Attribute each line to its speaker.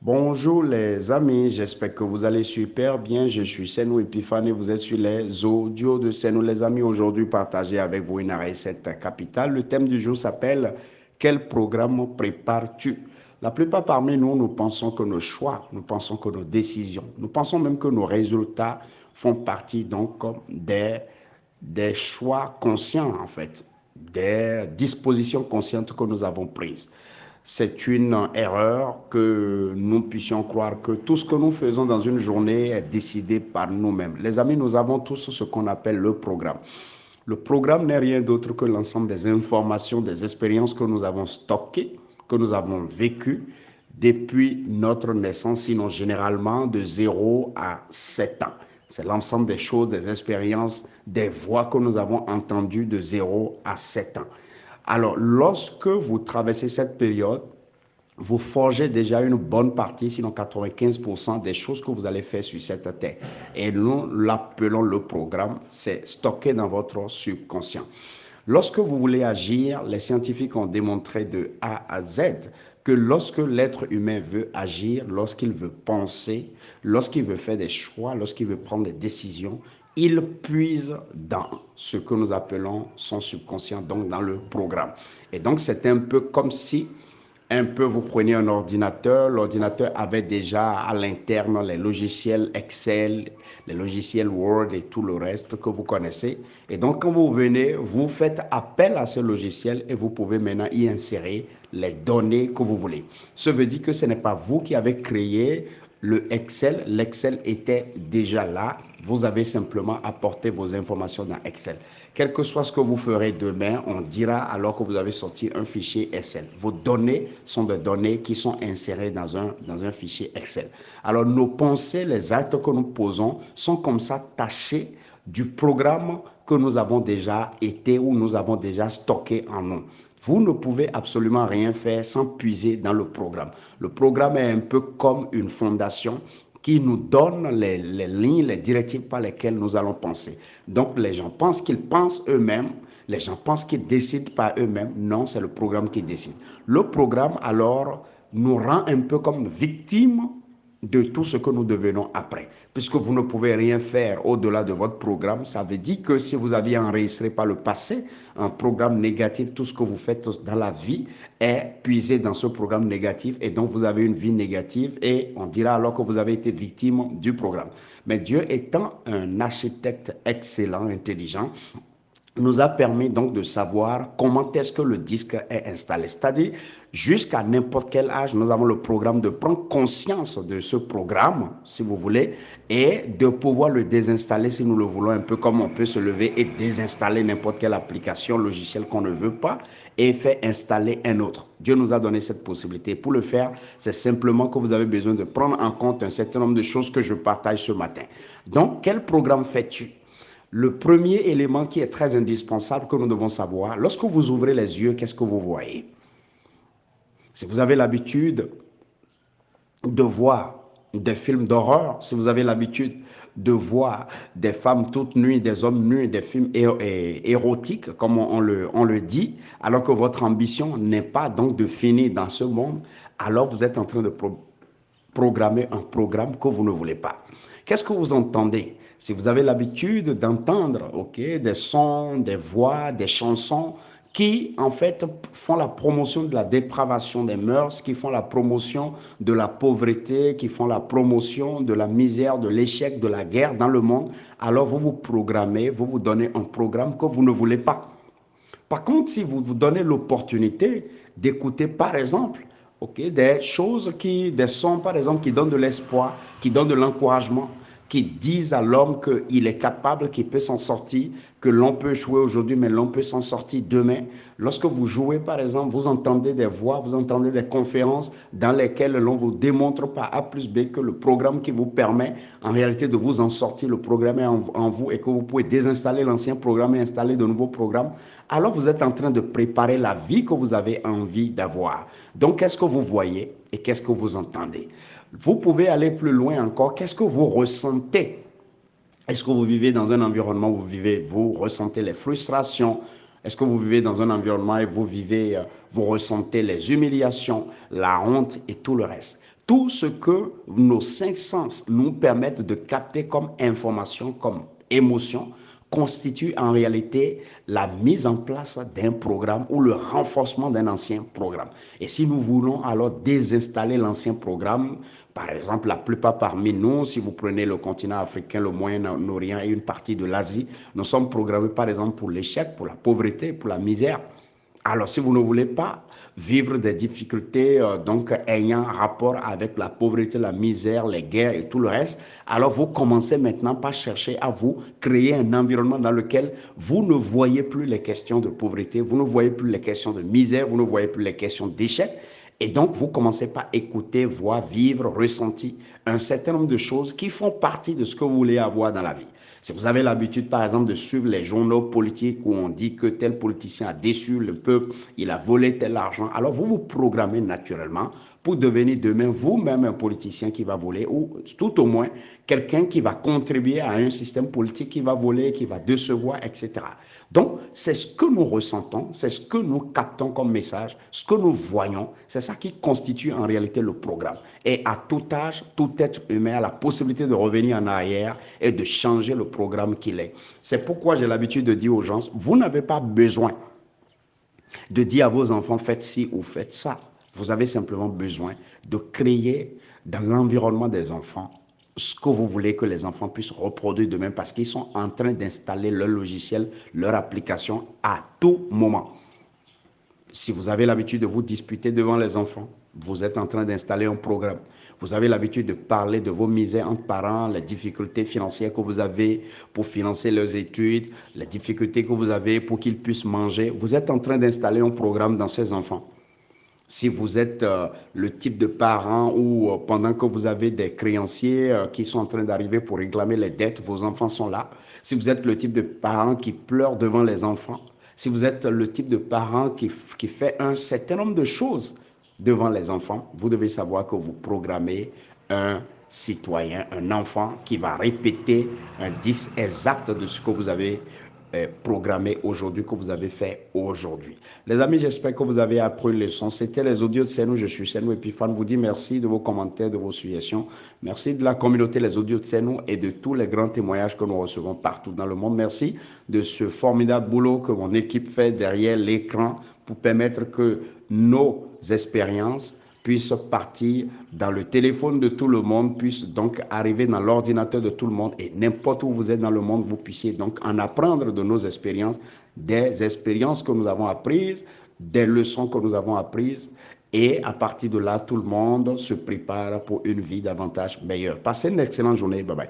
Speaker 1: Bonjour les amis, j'espère que vous allez super bien. Je suis Senou Epiphane et vous êtes sur les audios de Senou. Les amis, aujourd'hui, partager avec vous une recette capitale. Le thème du jour s'appelle quel programme prépares-tu? La plupart parmi nous, nous pensons que nos choix, nous pensons que nos décisions, nous pensons même que nos résultats font partie donc des choix conscients en fait, des dispositions conscientes que nous avons prises. C'est une erreur que nous puissions croire que tout ce que nous faisons dans une journée est décidé par nous-mêmes. Les amis, nous avons tous ce qu'on appelle le programme. Le programme n'est rien d'autre que l'ensemble des informations, des expériences que nous avons stockées, que nous avons vécues depuis notre naissance, sinon généralement de 0 à 7 ans. C'est l'ensemble des choses, des expériences, des voix que nous avons entendues de 0 à 7 ans. Alors, lorsque vous traversez cette période, vous forgez déjà une bonne partie, sinon 95% des choses que vous allez faire sur cette terre. Et nous l'appelons le programme, c'est stocké dans votre subconscient. Lorsque vous voulez agir, les scientifiques ont démontré de A à Z que lorsque l'être humain veut agir, lorsqu'il veut penser, lorsqu'il veut faire des choix, lorsqu'il veut prendre des décisions, il puise dans ce que nous appelons son subconscient, donc dans le programme. Et donc c'est un peu comme si vous prenez un ordinateur, l'ordinateur avait déjà à l'interne les logiciels Excel, les logiciels Word et tout le reste que vous connaissez. Et donc, quand vous venez, vous faites appel à ce logiciel et vous pouvez maintenant y insérer les données que vous voulez. Ça veut dire que ce n'est pas vous qui avez créé le Excel. L'Excel était déjà là. Vous avez simplement apporté vos informations dans Excel. Quel que soit ce que vous ferez demain, on dira alors que vous avez sorti un fichier Excel. Vos données sont des données qui sont insérées dans un fichier Excel. Alors nos pensées, les actes que nous posons sont comme ça tachés du programme que nous avons déjà été ou nous avons déjà stocké en nous. Vous ne pouvez absolument rien faire sans puiser dans le programme. Le programme est un peu comme une fondation qui nous donne les lignes, les directives par lesquelles nous allons penser. Donc les gens pensent qu'ils pensent eux-mêmes, les gens pensent qu'ils décident par eux-mêmes. Non, c'est le programme qui décide. Le programme, alors, nous rend un peu comme victimes de tout ce que nous devenons après. Puisque vous ne pouvez rien faire au-delà de votre programme, ça veut dire que si vous aviez enregistré par le passé un programme négatif, tout ce que vous faites dans la vie est puisé dans ce programme négatif et donc vous avez une vie négative et on dira alors que vous avez été victime du programme. Mais Dieu étant un architecte excellent, intelligent, nous a permis donc de savoir comment est-ce que le disque est installé. C'est-à-dire, jusqu'à n'importe quel âge, nous avons le programme de prendre conscience de ce programme, si vous voulez, et de pouvoir le désinstaller si nous le voulons, un peu comme on peut se lever et désinstaller n'importe quelle application, logiciel qu'on ne veut pas, et faire installer un autre. Dieu nous a donné cette possibilité. Pour le faire, c'est simplement que vous avez besoin de prendre en compte un certain nombre de choses que je partage ce matin. Donc, quel programme fais-tu? Le premier élément qui est très indispensable que nous devons savoir, lorsque vous ouvrez les yeux, qu'est-ce que vous voyez? Si vous avez l'habitude de voir des films d'horreur, si vous avez l'habitude de voir des femmes toutes nues, des hommes nus, des films érotiques, comme on le dit, alors que votre ambition n'est pas donc de finir dans ce monde, alors vous êtes en train de programmer un programme que vous ne voulez pas. Qu'est-ce que vous entendez? Si vous avez l'habitude d'entendre des sons, des voix, des chansons qui, en fait, font la promotion de la dépravation des mœurs, qui font la promotion de la pauvreté, qui font la promotion de la misère, de l'échec, de la guerre dans le monde, alors vous vous programmez, vous vous donnez un programme que vous ne voulez pas. Par contre, si vous vous donnez l'opportunité d'écouter, par exemple, des choses des sons, par exemple, qui donnent de l'espoir, qui donnent de l'encouragement, qui disent à l'homme qu'il est capable, qu'il peut s'en sortir, que l'on peut jouer aujourd'hui, mais l'on peut s'en sortir demain. Lorsque vous jouez, par exemple, vous entendez des voix, vous entendez des conférences dans lesquelles l'on vous démontre par A plus B que le programme qui vous permet en réalité de vous en sortir, le programme est en vous et que vous pouvez désinstaller l'ancien programme et installer de nouveaux programmes, alors vous êtes en train de préparer la vie que vous avez envie d'avoir. Donc, qu'est-ce que vous voyez et qu'est-ce que vous entendez? Vous pouvez aller plus loin encore. Qu'est-ce que vous ressentez? Est-ce que vous vivez dans un environnement où vous ressentez les frustrations? Est-ce que vous vivez dans un environnement et vous ressentez les humiliations, la honte et tout le reste? tout ce que nos cinq sens nous permettent de capter comme information, comme émotion, constitue en réalité la mise en place d'un programme ou le renforcement d'un ancien programme. Et si nous voulons alors désinstaller l'ancien programme, par exemple, la plupart parmi nous, si vous prenez le continent africain, le Moyen-Orient et une partie de l'Asie, nous sommes programmés par exemple pour l'échec, pour la pauvreté, pour la misère. Alors, si vous ne voulez pas vivre des difficultés donc ayant rapport avec la pauvreté, la misère, les guerres et tout le reste, alors vous commencez maintenant par chercher à vous créer un environnement dans lequel vous ne voyez plus les questions de pauvreté, vous ne voyez plus les questions de misère, vous ne voyez plus les questions d'échec. Et donc, vous commencez par écouter, voir, vivre, ressentir un certain nombre de choses qui font partie de ce que vous voulez avoir dans la vie. Si vous avez l'habitude, par exemple, de suivre les journaux politiques où on dit que tel politicien a déçu le peuple, il a volé tel argent, alors vous vous programmez naturellement pour devenir demain vous-même un politicien qui va voler ou tout au moins quelqu'un qui va contribuer à un système politique qui va voler, qui va décevoir, etc. Donc, c'est ce que nous ressentons, c'est ce que nous captons comme message, ce que nous voyons, c'est ça qui constitue en réalité le programme. Et à tout âge, tout être humain a la possibilité de revenir en arrière et de changer le programme qu'il est. C'est pourquoi j'ai l'habitude de dire aux gens, vous n'avez pas besoin de dire à vos enfants, faites ci ou faites ça. Vous avez simplement besoin de créer dans l'environnement des enfants ce que vous voulez que les enfants puissent reproduire demain parce qu'ils sont en train d'installer leur logiciel, leur application à tout moment. Si vous avez l'habitude de vous disputer devant les enfants, vous êtes en train d'installer un programme. Vous avez l'habitude de parler de vos misères entre parents, les difficultés financières que vous avez pour financer leurs études, les difficultés que vous avez pour qu'ils puissent manger. Vous êtes en train d'installer un programme dans ces enfants. Si vous êtes le type de parent où pendant que vous avez des créanciers qui sont en train d'arriver pour réclamer les dettes, vos enfants sont là. Si vous êtes le type de parent qui pleure devant les enfants, si vous êtes le type de parent qui fait un certain nombre de choses devant les enfants, vous devez savoir que vous programmez un citoyen, un enfant qui va répéter un 10 exact de ce que vous avez programmé aujourd'hui, que vous avez fait aujourd'hui. Les amis, j'espère que vous avez appris une leçon. C'était les audios de Senou. Je suis Senou Epiphane. Vous dis merci de vos commentaires, de vos suggestions. Merci de la communauté, les audios de Senou et de tous les grands témoignages que nous recevons partout dans le monde. Merci de ce formidable boulot que mon équipe fait derrière l'écran pour permettre que nos expériences puissent partir dans le téléphone de tout le monde, puissent donc arriver dans l'ordinateur de tout le monde et n'importe où vous êtes dans le monde, vous puissiez donc en apprendre de nos expériences, des expériences que nous avons apprises, des leçons que nous avons apprises et à partir de là, tout le monde se prépare pour une vie davantage meilleure. Passez une excellente journée. Bye bye.